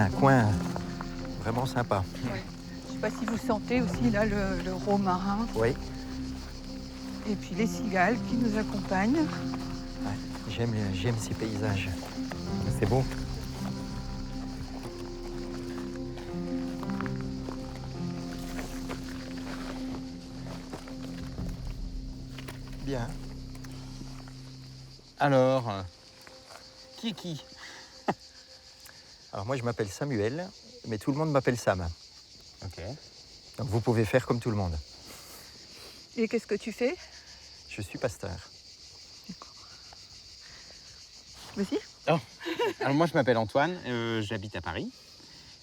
un coin vraiment sympa. Ouais. Je ne sais pas si vous sentez aussi là le romarin Oui, et puis les cigales qui nous accompagnent. ouais, j'aime ces paysages. C'est beau. Bien. Alors, qui est qui? Alors moi je m'appelle Samuel, mais tout le monde m'appelle Sam. Ok. Donc vous pouvez faire comme tout le monde. Et qu'est-ce que tu fais? Je suis pasteur. Vas-y. Alors moi je m'appelle Antoine, j'habite à Paris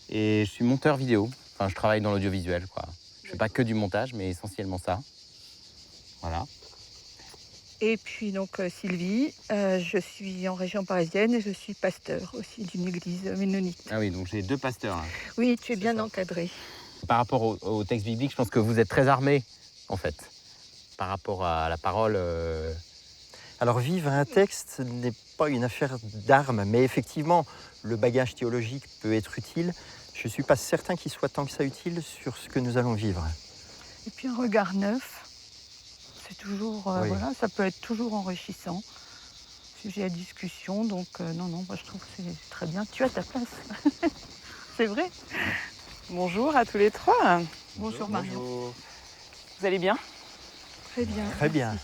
et je suis monteur vidéo. Enfin je travaille dans l'audiovisuel quoi. Je fais pas que du montage mais essentiellement ça. Voilà. Et puis donc Sylvie, je suis en région parisienne et je suis pasteur aussi d'une église ménonite. Ah oui, donc j'ai deux pasteurs là. Oui, tu es bien ça. encadré. Par rapport au texte biblique, je pense que vous êtes très armés en fait. Par rapport à la parole. Alors vivre un texte n'est pas une affaire d'armes, mais effectivement le bagage théologique peut être utile. Je ne suis pas certain qu'il soit tant que ça utile sur ce que nous allons vivre. Et puis un regard neuf, c'est toujours, Oui. voilà, ça peut être toujours enrichissant. Sujet à discussion, donc non, moi je trouve que c'est très bien. Tu as ta place. C'est vrai. Bonjour à tous les trois. Bonjour Marion. Vous allez bien? Très bien. Très bien.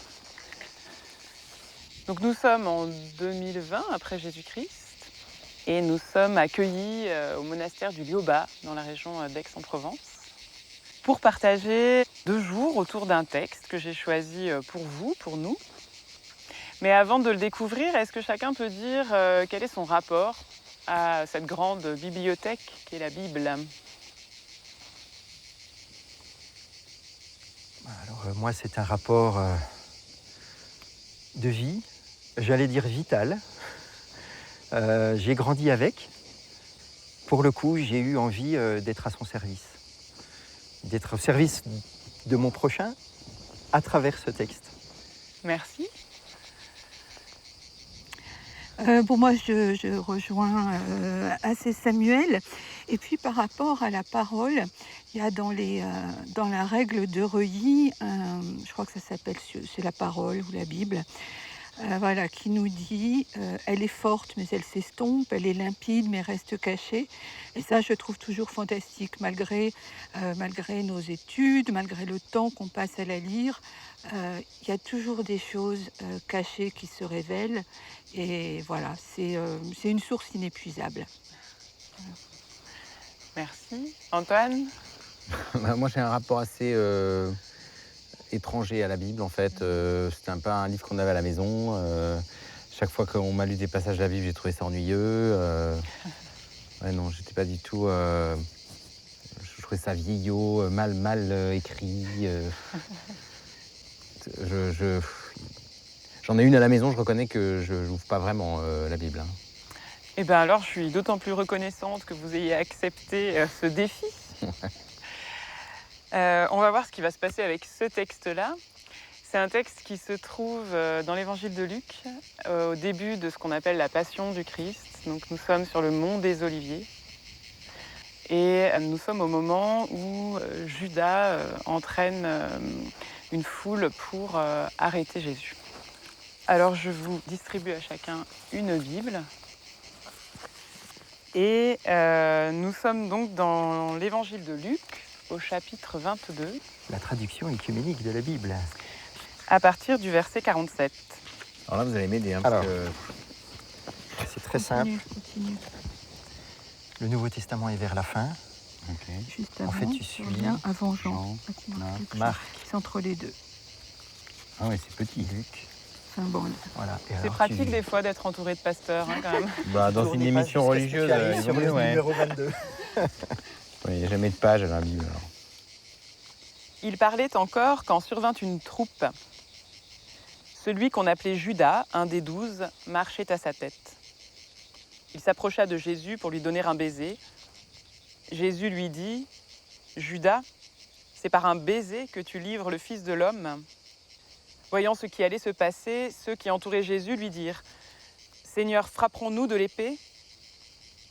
Donc nous sommes en 2020 après Jésus-Christ et nous sommes accueillis au monastère du Lioba dans la région d'Aix-en-Provence pour partager 2 jours autour d'un texte que j'ai choisi pour vous, pour nous. Mais avant de le découvrir, est-ce que chacun peut dire quel est son rapport à cette grande bibliothèque qu'est la Bible? Alors moi c'est un rapport de vie, j'allais dire vital. J'ai grandi avec. Pour le coup, j'ai eu envie d'être à son service. D'être au service de mon prochain à travers ce texte. Merci. Bon, moi, je rejoins assez Samuel. Et puis, par rapport à la parole, il y a dans la règle de Reuilly, je crois que ça s'appelle c'est la parole ou la Bible, voilà, qui nous dit elle est forte, mais elle s'estompe, elle est limpide, mais reste cachée. Et ça, je trouve toujours fantastique, malgré nos études, malgré le temps qu'on passe à la lire. Il y a toujours des choses cachées qui se révèlent. Et voilà, c'est une source inépuisable. Merci. Antoine? Moi j'ai un rapport assez étranger à la Bible en fait. C'était pas un livre qu'on avait à la maison. Chaque fois qu'on m'a lu des passages de la Bible, j'ai trouvé ça ennuyeux. Ouais, non, j'étais pas du tout. Je trouvais ça vieillot, mal écrit. J'en ai une à la maison, je reconnais que je n'ouvre pas vraiment la Bible. Hein. Eh bien alors, je suis d'autant plus reconnaissante que vous ayez accepté ce défi. On va voir ce qui va se passer avec ce texte-là. C'est un texte qui se trouve dans l'évangile de Luc, au début de ce qu'on appelle la Passion du Christ. Donc nous sommes sur le mont des Oliviers. Et nous sommes au moment où Judas entraîne une foule pour arrêter Jésus. Alors je vous distribue à chacun une Bible. Et nous sommes donc dans l'évangile de Luc, au chapitre 22. La traduction écuménique de la Bible. À partir du verset 47. Alors là, vous allez m'aider. Hein, Alors, parce que... c'est très simple. Continue. Le Nouveau Testament est vers la fin. Okay. Juste avant, En fait, tu suis avant Jean. Marc. C'est entre les deux. Ah oui, c'est petit. Luc. Enfin, bon. Voilà. C'est pratique des fois d'être entouré de pasteurs, hein, quand même. Bah, dans une émission religieuse, sur le numéro 22. Il n'y a jamais de page à la Bible. Alors. Il parlait encore quand survint une troupe. Celui qu'on appelait Judas, un des 12, marchait à sa tête. Il s'approcha de Jésus pour lui donner un baiser. Jésus lui dit « Judas, c'est par un baiser que tu livres le Fils de l'homme ?» Voyant ce qui allait se passer, ceux qui entouraient Jésus lui dirent « Seigneur, frapperons-nous de l'épée ?»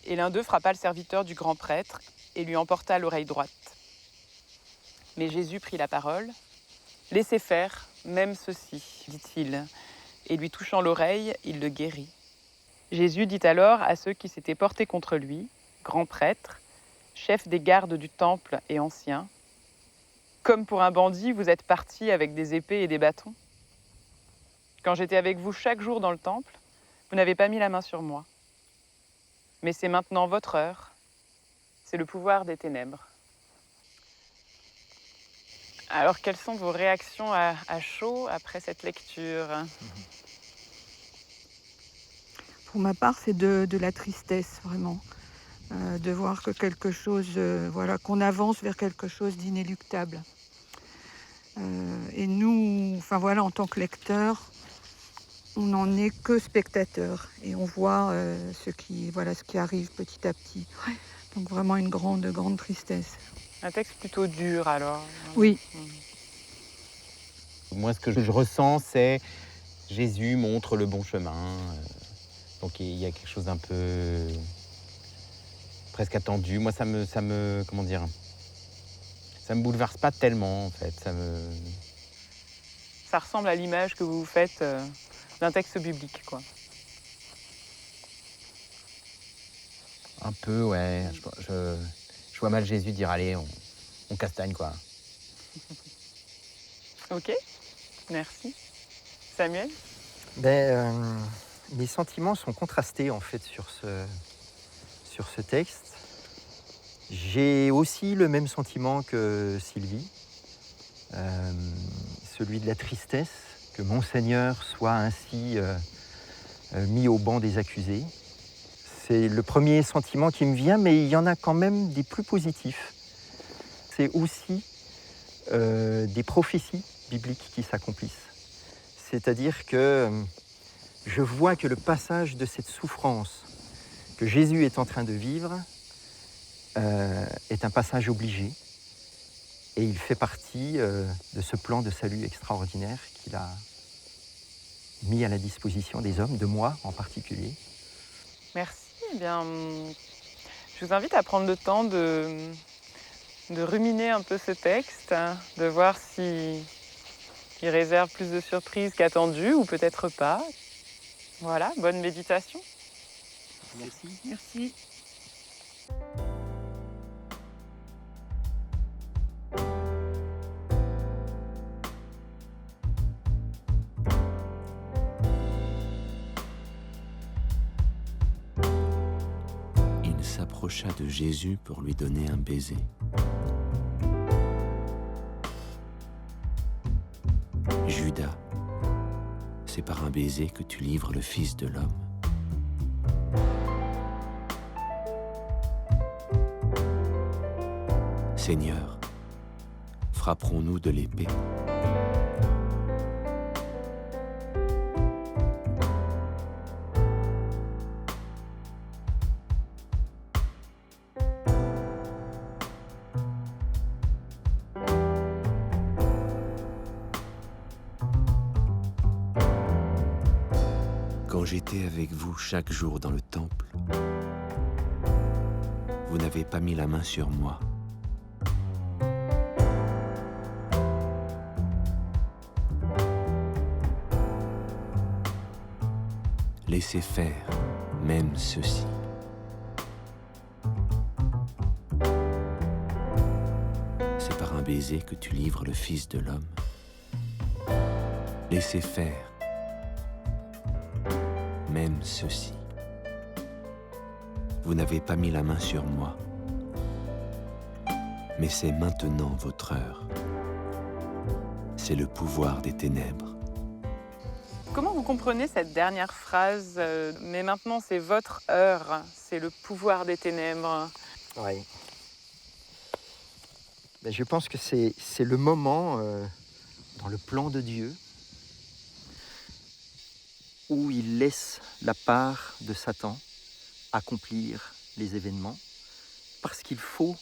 Et l'un d'eux frappa le serviteur du grand prêtre et lui emporta l'oreille droite. Mais Jésus prit la parole. « Laissez faire, même ceci, dit-il. » Et lui touchant l'oreille, il le guérit. Jésus dit alors à ceux qui s'étaient portés contre lui, grands prêtres, chefs des gardes du temple et anciens, « Comme pour un bandit, vous êtes partis avec des épées et des bâtons. Quand j'étais avec vous chaque jour dans le temple, vous n'avez pas mis la main sur moi. Mais c'est maintenant votre heure, c'est le pouvoir des ténèbres. » Alors, quelles sont vos réactions à chaud après cette lecture ? Pour ma part, c'est de la tristesse, vraiment. De voir que quelque chose, qu'on avance vers quelque chose d'inéluctable. Et nous, en tant que lecteurs, on n'en est que spectateurs. Et on voit ce qui arrive petit à petit. Ouais. Donc vraiment une grande tristesse. Un texte plutôt dur, alors. Oui. Moi, ce que je ressens, c'est Jésus montre le bon chemin. Donc il y a quelque chose d'un peu presque attendu. Moi, ça me comment dire, ça me bouleverse pas tellement, en fait. Ça ressemble à l'image que vous faites d'un texte biblique, quoi. Un peu, ouais. Je vois mal Jésus dire, allez, on castagne, quoi. Ok, merci. Samuel ? Mes sentiments sont contrastés en fait sur ce texte. J'ai aussi le même sentiment que Sylvie, celui de la tristesse, que Monseigneur soit ainsi mis au banc des accusés. C'est le premier sentiment qui me vient, mais il y en a quand même des plus positifs. C'est aussi des prophéties bibliques qui s'accomplissent. C'est-à-dire que je vois que le passage de cette souffrance que Jésus est en train de vivre est un passage obligé. Et il fait partie de ce plan de salut extraordinaire qu'il a mis à la disposition des hommes, de moi en particulier. Merci. Eh bien, je vous invite à prendre le temps de ruminer un peu ce texte, de voir s'il réserve plus de surprises qu'attendu ou peut-être pas. Voilà, bonne méditation. Merci. Merci. Il s'approcha de Jésus pour lui donner un baiser. Judas, c'est par un baiser que tu livres le Fils de l'homme. Seigneur, frapperons-nous de l'épée? Quand j'étais avec vous chaque jour dans le temple, vous n'avez pas mis la main sur moi. Laissez faire, même ceci. C'est par un baiser que tu livres le Fils de l'homme. Laissez faire, même ceci. Vous n'avez pas mis la main sur moi, mais c'est maintenant votre heure. C'est le pouvoir des ténèbres. Comment vous comprenez cette dernière phrase « Mais maintenant, c'est votre heure, c'est le pouvoir des ténèbres » ? Oui. Je pense que c'est le moment dans le plan de Dieu où il laisse la part de Satan accomplir les événements, parce qu'il faut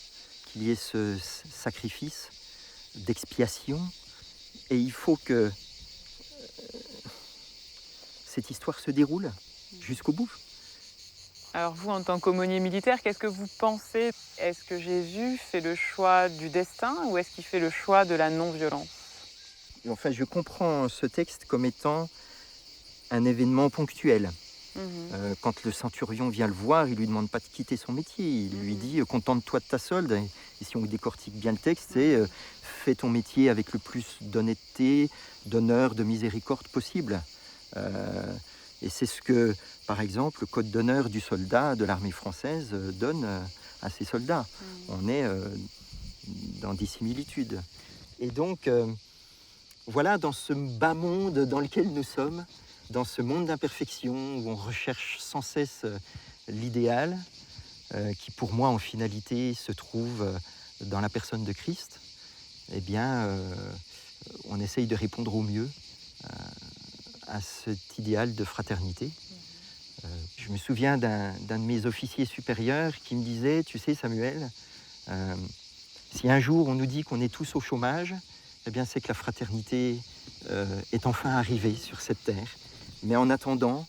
qu'il y ait ce sacrifice d'expiation, et il faut que cette histoire se déroule jusqu'au bout. Alors vous, en tant qu'aumônier militaire, qu'est-ce que vous pensez? Est-ce que Jésus fait le choix du destin ou est-ce qu'il fait le choix de la non-violence? Et enfin, je comprends ce texte comme étant un événement ponctuel. Quand le centurion vient le voir, il ne lui demande pas de quitter son métier. Il lui dit contente-toi de ta solde. Et si on décortique bien le texte, c'est fais ton métier avec le plus d'honnêteté, d'honneur, de miséricorde possible. Et c'est ce que, par exemple, le code d'honneur du soldat de l'armée française donne à ses soldats. On est dans des similitudes. Et donc, voilà, dans ce bas monde dans lequel nous sommes, dans ce monde d'imperfection où on recherche sans cesse l'idéal, qui pour moi en finalité se trouve dans la personne de Christ, eh bien on essaye de répondre au mieux à cet idéal de fraternité. Je me souviens d'un de mes officiers supérieurs qui me disait, tu sais Samuel, si un jour on nous dit qu'on est tous au chômage, eh bien c'est que la fraternité est enfin arrivée sur cette terre. Mais en attendant,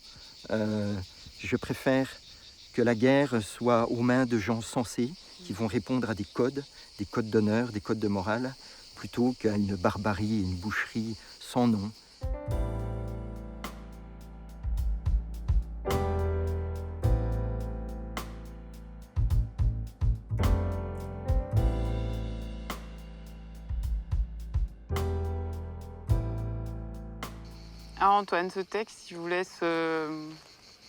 je préfère que la guerre soit aux mains de gens sensés qui vont répondre à des codes d'honneur, des codes de morale, plutôt qu'à une barbarie et une boucherie sans nom. Ah Antoine, ce texte, il vous laisse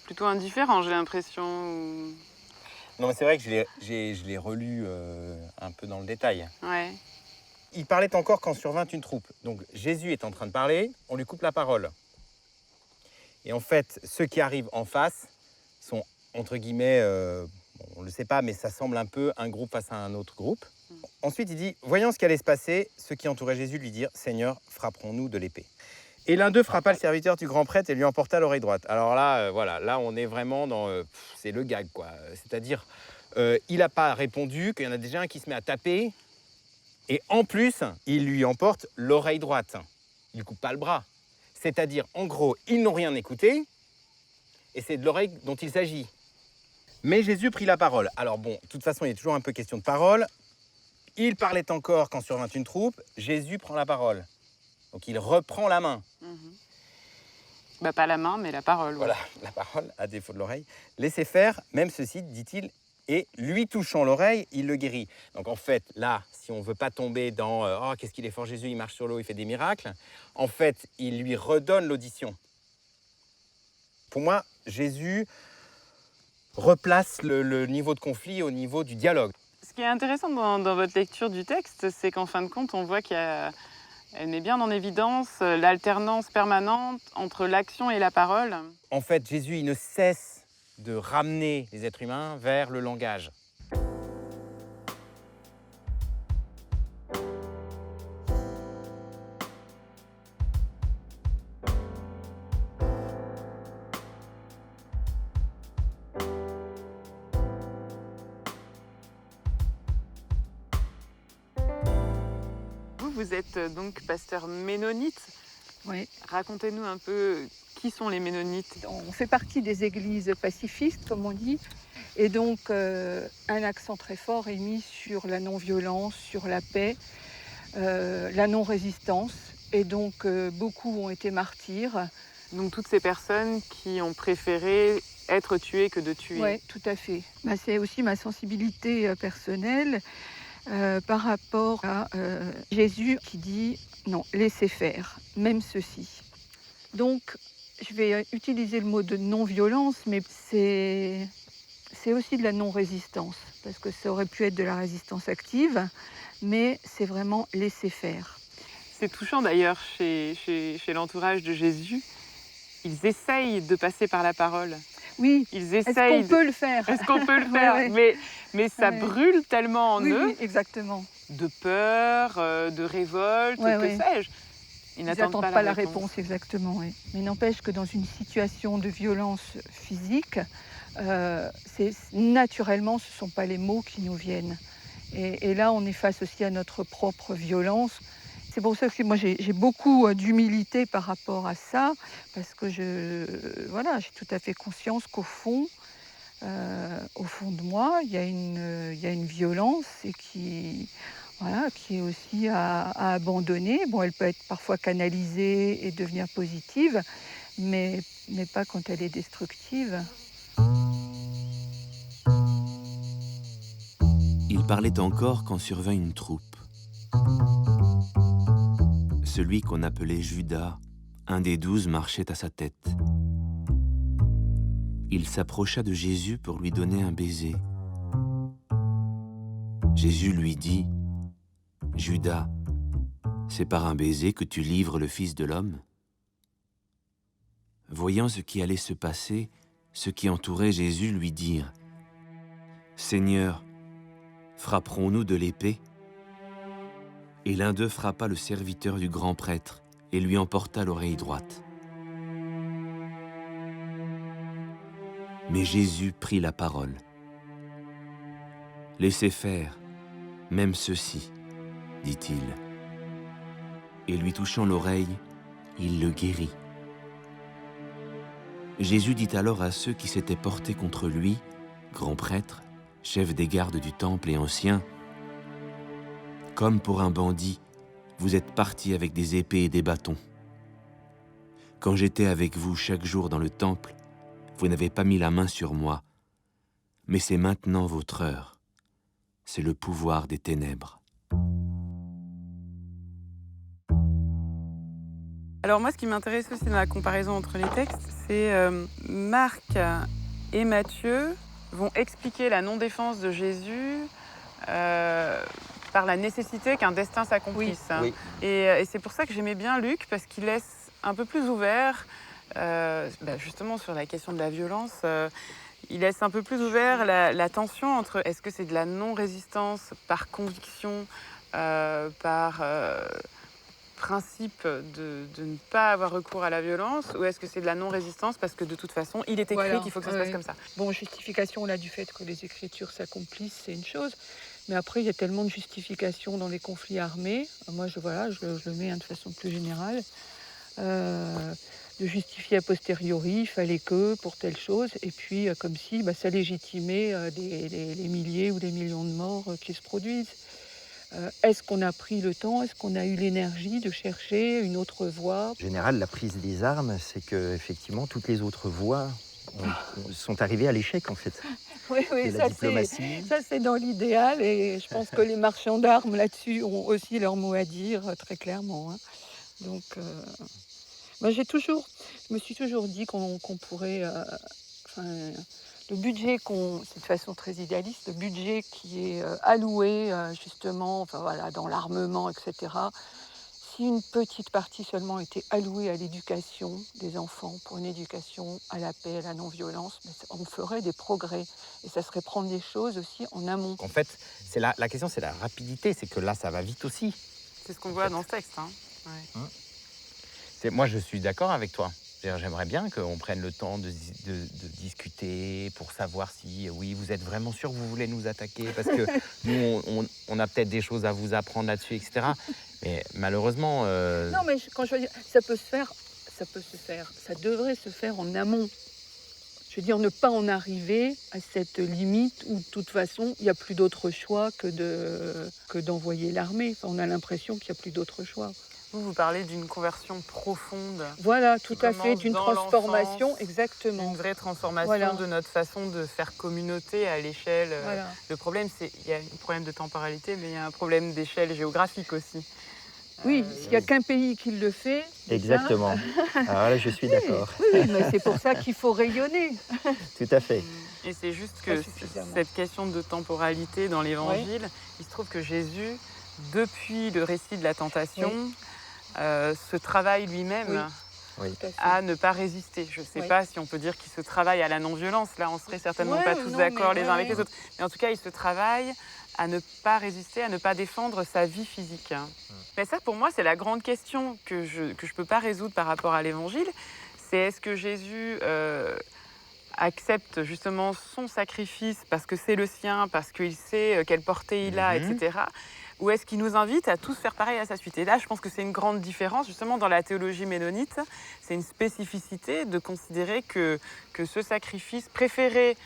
plutôt indifférent, j'ai l'impression. Non, mais c'est vrai que je l'ai relu un peu dans le détail. Ouais. Il parlait encore quand survint une troupe. Donc Jésus est en train de parler, on lui coupe la parole. Et en fait, ceux qui arrivent en face sont, entre guillemets, on ne le sait pas, mais ça semble un peu un groupe face à un autre groupe. Ensuite, il dit, voyant ce qui allait se passer, ceux qui entouraient Jésus lui dirent, Seigneur, frapperons-nous de l'épée. Et l'un d'eux frappa le serviteur du grand prêtre et lui emporta l'oreille droite. Alors là, voilà, là on est vraiment dans... c'est le gag, quoi. C'est-à-dire, il n'a pas répondu, qu'il y en a déjà un qui se met à taper, et en plus, il lui emporte l'oreille droite. Il ne coupe pas le bras. C'est-à-dire, en gros, ils n'ont rien écouté, et c'est de l'oreille dont il s'agit. Mais Jésus prit la parole. Alors bon, de toute façon, il y a toujours un peu question de parole. Il parlait encore quand survint une troupe, Jésus prend la parole. Donc il reprend la main. Bah, pas la main, mais la parole. Voilà, la parole, à défaut de l'oreille. Laissez faire, même ceci, dit-il, et lui touchant l'oreille, il le guérit. Donc en fait, là, si on ne veut pas tomber dans « Oh, qu'est-ce qu'il est fort Jésus, il marche sur l'eau, il fait des miracles », en fait, il lui redonne l'audition. Pour moi, Jésus replace le niveau de conflit au niveau du dialogue. Ce qui est intéressant dans votre lecture du texte, c'est qu'en fin de compte, on voit elle met bien en évidence l'alternance permanente entre l'action et la parole. En fait, Jésus, il ne cesse de ramener les êtres humains vers le langage. Vous êtes donc pasteur ménonite. Oui. Racontez-nous un peu qui sont les ménonites. On fait partie des églises pacifistes, comme on dit. Et donc, un accent très fort est mis sur la non-violence, sur la paix, la non-résistance. Et donc, beaucoup ont été martyrs. Donc, toutes ces personnes qui ont préféré être tuées que de tuer. Oui, tout à fait. C'est aussi ma sensibilité personnelle par rapport à Jésus qui dit « Non, laissez faire, même ceci ». Donc, je vais utiliser le mot de non-violence, mais c'est aussi de la non-résistance, parce que ça aurait pu être de la résistance active, mais c'est vraiment laisser faire. C'est touchant d'ailleurs chez l'entourage de Jésus. Ils essayent de passer par la parole. Oui, est-ce qu'on peut le faire? Est-ce qu'on peut le faire? Ouais. Mais ça brûle tellement en eux. Oui, exactement. De peur, de révolte, que sais-je. Ils n'attendent pas la réponse, exactement. Oui. Mais n'empêche que dans une situation de violence physique, naturellement, ce ne sont pas les mots qui nous viennent. Et là, on est face aussi à notre propre violence. C'est pour ça que moi, j'ai beaucoup d'humilité par rapport à ça, parce que j'ai tout à fait conscience qu'au fond, au fond de moi, il y a une violence et qui est aussi à abandonner. Bon, elle peut être parfois canalisée et devenir positive, mais pas quand elle est destructive. Il parlait encore quand survint une troupe. Celui qu'on appelait Judas, un des 12, marchait à sa tête. Il s'approcha de Jésus pour lui donner un baiser. Jésus lui dit, « Judas, c'est par un baiser que tu livres le Fils de l'homme ?» Voyant ce qui allait se passer, ceux qui entouraient Jésus lui dirent, « Seigneur, frapperons-nous de l'épée ?» Et l'un d'eux frappa le serviteur du grand prêtre et lui emporta l'oreille droite. Mais Jésus prit la parole. « Laissez faire, même ceci, dit-il. Et lui touchant l'oreille, il le guérit. Jésus dit alors à ceux qui s'étaient portés contre lui, grand prêtre, chef des gardes du temple et anciens, « Comme pour un bandit, vous êtes partis avec des épées et des bâtons. Quand j'étais avec vous chaque jour dans le temple, vous n'avez pas mis la main sur moi, mais c'est maintenant votre heure. C'est le pouvoir des ténèbres. » Alors moi, ce qui m'intéresse aussi dans la comparaison entre les textes, c'est Marc et Matthieu vont expliquer la non-défense de Jésus par la nécessité qu'un destin s'accomplisse. Oui. Et c'est pour ça que j'aimais bien Luc, parce qu'il laisse un peu plus ouvert, justement sur la question de la violence, il laisse un peu plus ouvert la tension entre est-ce que c'est de la non-résistance par conviction, par principe de ne pas avoir recours à la violence, ou est-ce que c'est de la non-résistance parce que de toute façon, il est écrit qu'il faut que ça se passe comme ça. Bon, justification là du fait que les Écritures s'accomplissent, c'est une chose. Mais après, il y a tellement de justifications dans les conflits armés. Moi, je le mets de façon plus générale. De justifier a posteriori, il fallait que pour telle chose. Et puis, comme si ça légitimait les milliers ou les millions de morts qui se produisent. Est-ce qu'on a pris le temps, est-ce qu'on a eu l'énergie de chercher une autre voie? En général, la prise des armes, c'est que effectivement toutes les autres voies sont arrivées à l'échec en fait. Oui, ça c'est dans l'idéal, et je pense que les marchands d'armes là-dessus ont aussi leur mot à dire très clairement. Donc, moi je me suis toujours dit qu'on pourrait, le budget c'est de façon très idéaliste, le budget qui est alloué justement, dans l'armement, etc. Si une petite partie seulement était allouée à l'éducation des enfants, pour une éducation à la paix, à la non-violence, on ferait des progrès. Et ça serait prendre les choses aussi en amont. En fait, la question, c'est la rapidité. C'est que là, ça va vite aussi. C'est ce qu'on voit dans ce texte. Moi, je suis d'accord avec toi. J'aimerais bien qu'on prenne le temps de discuter pour savoir si, oui, vous êtes vraiment sûr que vous voulez nous attaquer, parce que nous, on a peut-être des choses à vous apprendre là-dessus, etc. Mais malheureusement... Non, mais quand je veux dire, ça peut se faire, ça devrait se faire en amont. Je veux dire, ne pas en arriver à cette limite où, de toute façon, il n'y a plus d'autre choix que d'envoyer l'armée. On a l'impression qu'il n'y a plus d'autre choix. Vous parlez d'une conversion profonde. Voilà, tout à fait, d'une transformation, exactement. Une vraie transformation de notre façon de faire communauté à l'échelle. Le problème, il y a un problème de temporalité, mais il y a un problème d'échelle géographique aussi. Oui, s'il n'y a qu'un pays qui le fait. Exactement. Alors là, je suis d'accord. Oui, mais c'est pour ça qu'il faut rayonner. Tout à fait. Et c'est juste que cette question de temporalité dans l'Évangile, il se trouve que Jésus, depuis le récit de la tentation, se travaille lui-même à ne pas résister. Je ne sais pas si on peut dire qu'il se travaille à la non-violence. Là, on ne serait certainement pas tous d'accord les uns avec les autres. Mais en tout cas, il se travaille à ne pas résister, à ne pas défendre sa vie physique. Mais ça, pour moi, c'est la grande question que je ne peux pas résoudre par rapport à l'Évangile. C'est est-ce que Jésus accepte justement son sacrifice parce que c'est le sien, parce qu'il sait quelle portée il a, etc. Ou est-ce qu'il nous invite à tous faire pareil à sa suite? Et là, je pense que c'est une grande différence. Justement, dans la théologie ménonite, c'est une spécificité de considérer que ce sacrifice préféré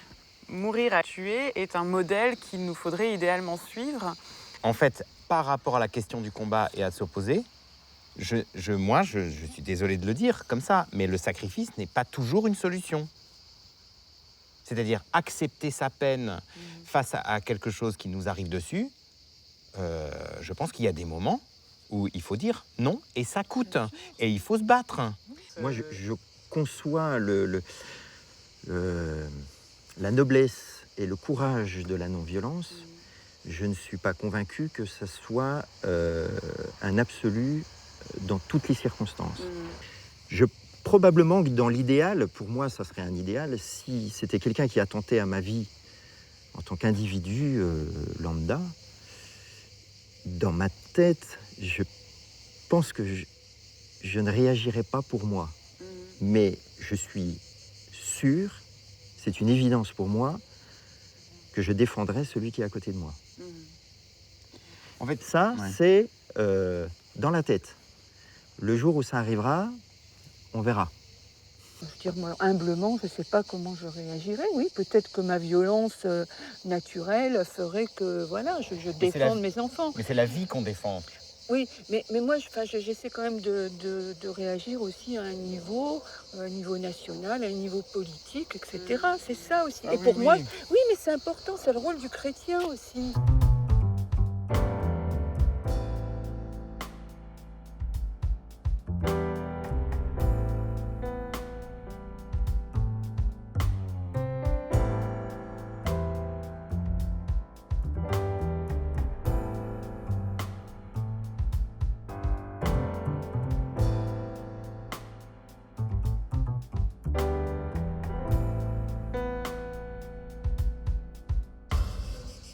mourir à tuer est un modèle qu'il nous faudrait idéalement suivre. En fait, par rapport à la question du combat et à s'opposer, moi, je suis désolé de le dire comme ça, mais le sacrifice n'est pas toujours une solution. C'est-à-dire accepter sa peine face à quelque chose qui nous arrive dessus. Je pense qu'il y a des moments où il faut dire non et ça coûte et il faut se battre. Moi, je conçois la noblesse et le courage de la non-violence. Je ne suis pas convaincu que ça soit un absolu dans toutes les circonstances. Probablement que dans l'idéal, pour moi, ça serait un idéal, si c'était quelqu'un qui attentait à ma vie en tant qu'individu lambda, dans ma tête, je pense que je ne réagirais pas pour moi. Mais je suis sûr, c'est une évidence pour moi, que je défendrai celui qui est à côté de moi. En fait, ça, c'est dans la tête. Le jour où ça arrivera, on verra. Je veux dire, moi, humblement, je ne sais pas comment je réagirais. Oui, peut-être que ma violence naturelle ferait que voilà, je défende mes enfants. Mais c'est la vie qu'on défend. Oui, mais moi, j'essaie quand même de réagir aussi à un niveau national, à un niveau politique, etc. C'est ça aussi. Et pour moi, oui, mais c'est important, c'est le rôle du chrétien aussi.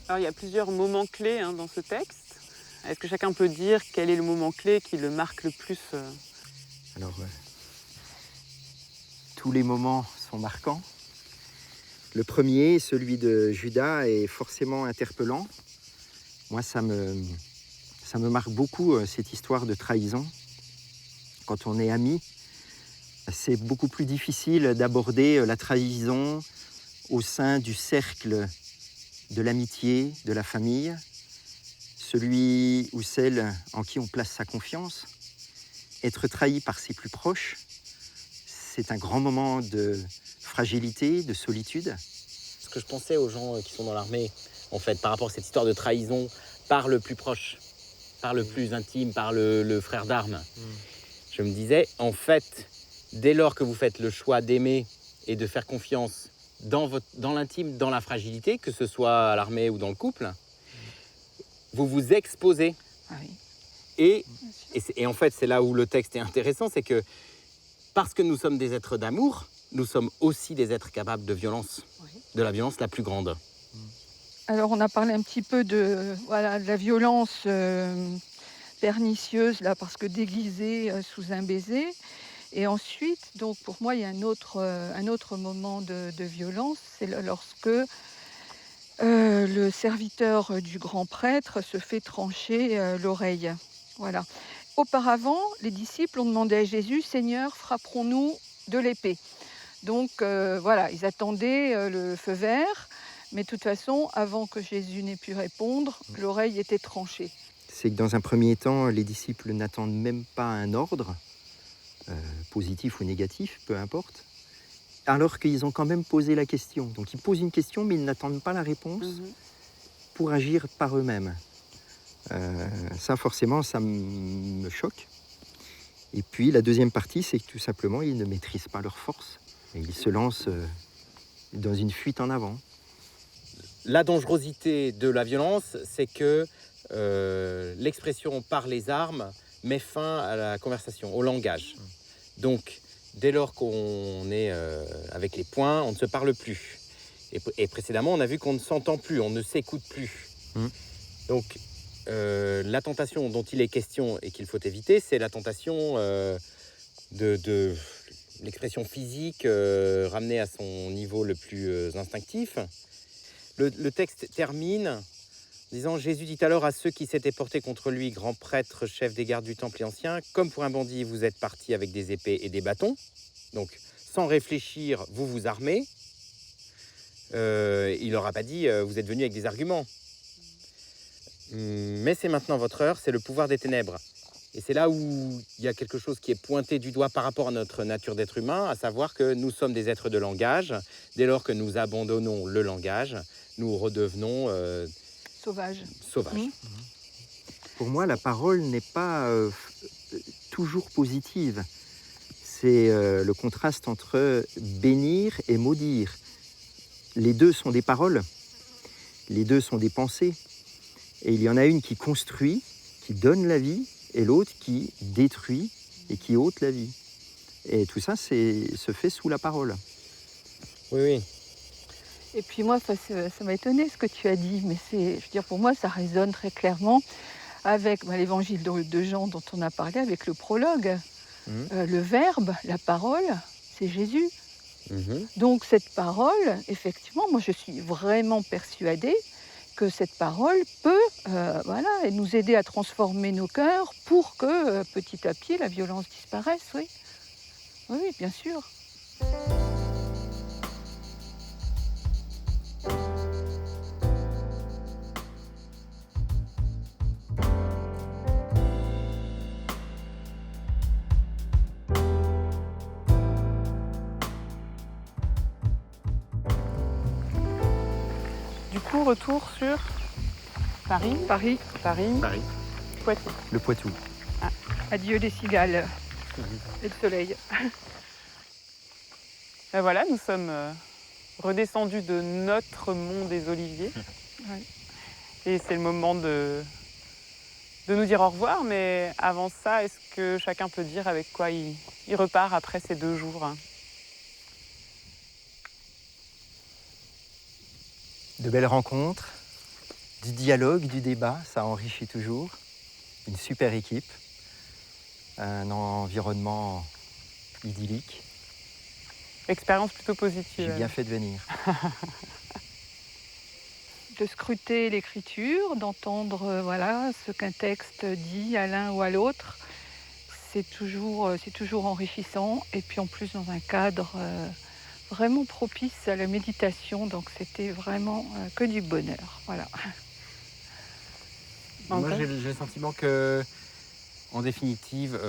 Alors, il y a plusieurs moments clés dans ce texte. Est-ce que chacun peut dire quel est le moment clé qui le marque le plus Alors, tous les moments sont marquants. Le premier, celui de Judas, est forcément interpellant. Moi, ça me marque beaucoup, cette histoire de trahison. Quand on est amis, c'est beaucoup plus difficile d'aborder la trahison au sein du cercle de l'amitié, de la famille, celui ou celle en qui on place sa confiance. Être trahi par ses plus proches, c'est un grand moment de fragilité, de solitude. Ce que je pensais aux gens qui sont dans l'armée, en fait, par rapport à cette histoire de trahison par le plus proche, par le plus intime, par le frère d'armes, je me disais, en fait, dès lors que vous faites le choix d'aimer et de faire confiance dans l'intime, dans la fragilité, que ce soit à l'armée ou dans le couple, vous vous exposez. Ah oui. Et en fait, c'est là où le texte est intéressant, c'est que parce que nous sommes des êtres d'amour, nous sommes aussi des êtres capables de violence, de la violence la plus grande. Alors, on a parlé un petit peu de la violence pernicieuse, là, parce que déguisée sous un baiser. Et ensuite, donc pour moi, il y a un autre moment de violence, c'est lorsque le serviteur du grand prêtre se fait trancher l'oreille. Voilà. Auparavant, les disciples ont demandé à Jésus, « Seigneur, frapperons-nous de l'épée ?» Donc voilà, ils attendaient le feu vert, mais de toute façon, avant que Jésus n'ait pu répondre, l'oreille était tranchée. C'est que dans un premier temps, les disciples n'attendent même pas un ordre, positif ou négatif, peu importe, alors qu'ils ont quand même posé la question. Donc ils posent une question, mais ils n'attendent pas la réponse pour agir par eux-mêmes. Ça, forcément, ça me choque. Et puis la deuxième partie, c'est que tout simplement, ils ne maîtrisent pas leur force. Et ils se lancent dans une fuite en avant. La dangerosité de la violence, c'est que l'expression par les armes met fin à la conversation, au langage. Donc, dès lors qu'on est avec les poings, on ne se parle plus. Et précédemment, on a vu qu'on ne s'entend plus, on ne s'écoute plus. Donc, la tentation dont il est question et qu'il faut éviter, c'est la tentation de l'expression physique ramenée à son niveau le plus instinctif. Le texte termine disant « Jésus dit alors à ceux qui s'étaient portés contre lui, grand prêtre, chef des gardes du temple et anciens, comme pour un bandit, vous êtes partis avec des épées et des bâtons. Donc, sans réfléchir, vous vous armez. il leur a pas dit vous êtes venus avec des arguments. Mais c'est maintenant votre heure, c'est le pouvoir des ténèbres. Et c'est là où il y a quelque chose qui est pointé du doigt par rapport à notre nature d'être humain, à savoir que nous sommes des êtres de langage. Dès lors que nous abandonnons le langage, nous redevenons Sauvage. sauvages. Mmh. Pour moi, la parole n'est pas toujours positive. C'est le contraste entre bénir et maudire. Les deux sont des paroles, les deux sont des pensées. Et il y en a une qui construit, qui donne la vie, et l'autre qui détruit et qui ôte la vie. Et tout ça se fait sous la parole. Oui, oui. Et puis moi, ça m'a étonné ce que tu as dit, mais je veux dire, pour moi, ça résonne très avec l'évangile de Jean dont on a parlé, avec le prologue. Le Verbe, la parole, c'est Jésus. Donc cette parole, effectivement, moi je suis vraiment persuadée que cette parole peut nous aider à transformer nos cœurs pour que petit à petit la violence disparaisse, oui. Oui, bien sûr. Du coup, retour sur Paris. Paris, Poitiers. Le Poitou. adieu les cigales et le soleil. Ben voilà, nous sommes redescendus de notre mont des Oliviers. Ouais. Et c'est le moment de nous dire au revoir. Mais avant ça, est-ce que chacun peut dire avec quoi il repart après ces 2 jours? De belles rencontres, du dialogue, du débat, ça enrichit toujours. Une super équipe, un environnement idyllique. Expérience plutôt positive. J'ai bien fait de venir. De scruter l'écriture, d'entendre ce qu'un texte dit à l'un ou à l'autre, c'est toujours enrichissant. Et puis en plus dans un cadre vraiment propice à la méditation, donc c'était vraiment que du bonheur. Voilà. Moi, j'ai le sentiment que, en définitive,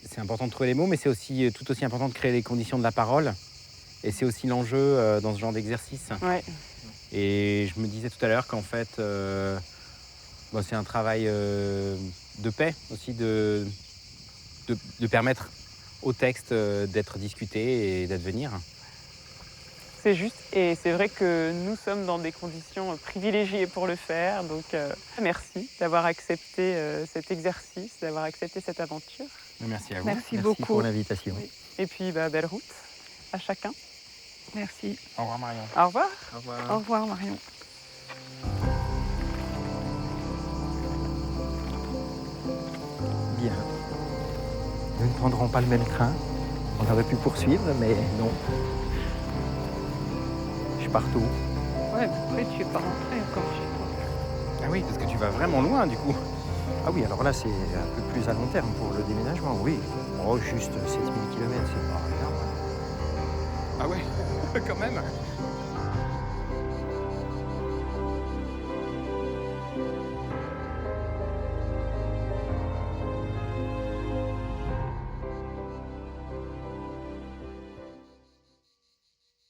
c'est important de trouver les mots, mais c'est aussi tout aussi important de créer les conditions de la parole. Et c'est aussi l'enjeu dans ce genre d'exercice. Ouais. Et je me disais tout à l'heure qu'en fait, c'est un travail de paix aussi, de permettre au texte d'être discuté et d'advenir. C'est juste, et c'est vrai que nous sommes dans des conditions privilégiées pour le faire. Donc merci d'avoir accepté cet exercice, d'avoir accepté cette aventure. Merci à vous. Merci Merci beaucoup. pour l'invitation. Oui. Et puis belle route à chacun. Merci. Au revoir Marion. Au revoir. Au revoir. Au revoir Marion. Bien. Nous ne prendrons pas le même train. On aurait pu poursuivre, mais non. Je pars tôt. Ouais, mais après tu es pas rentré encore chez toi. Ah oui, parce que tu vas vraiment loin du coup. Ah oui, alors là, c'est un peu plus à long terme pour le déménagement, oui. Oh, juste 7000 km, c'est pas énorme. Ah ouais, quand même.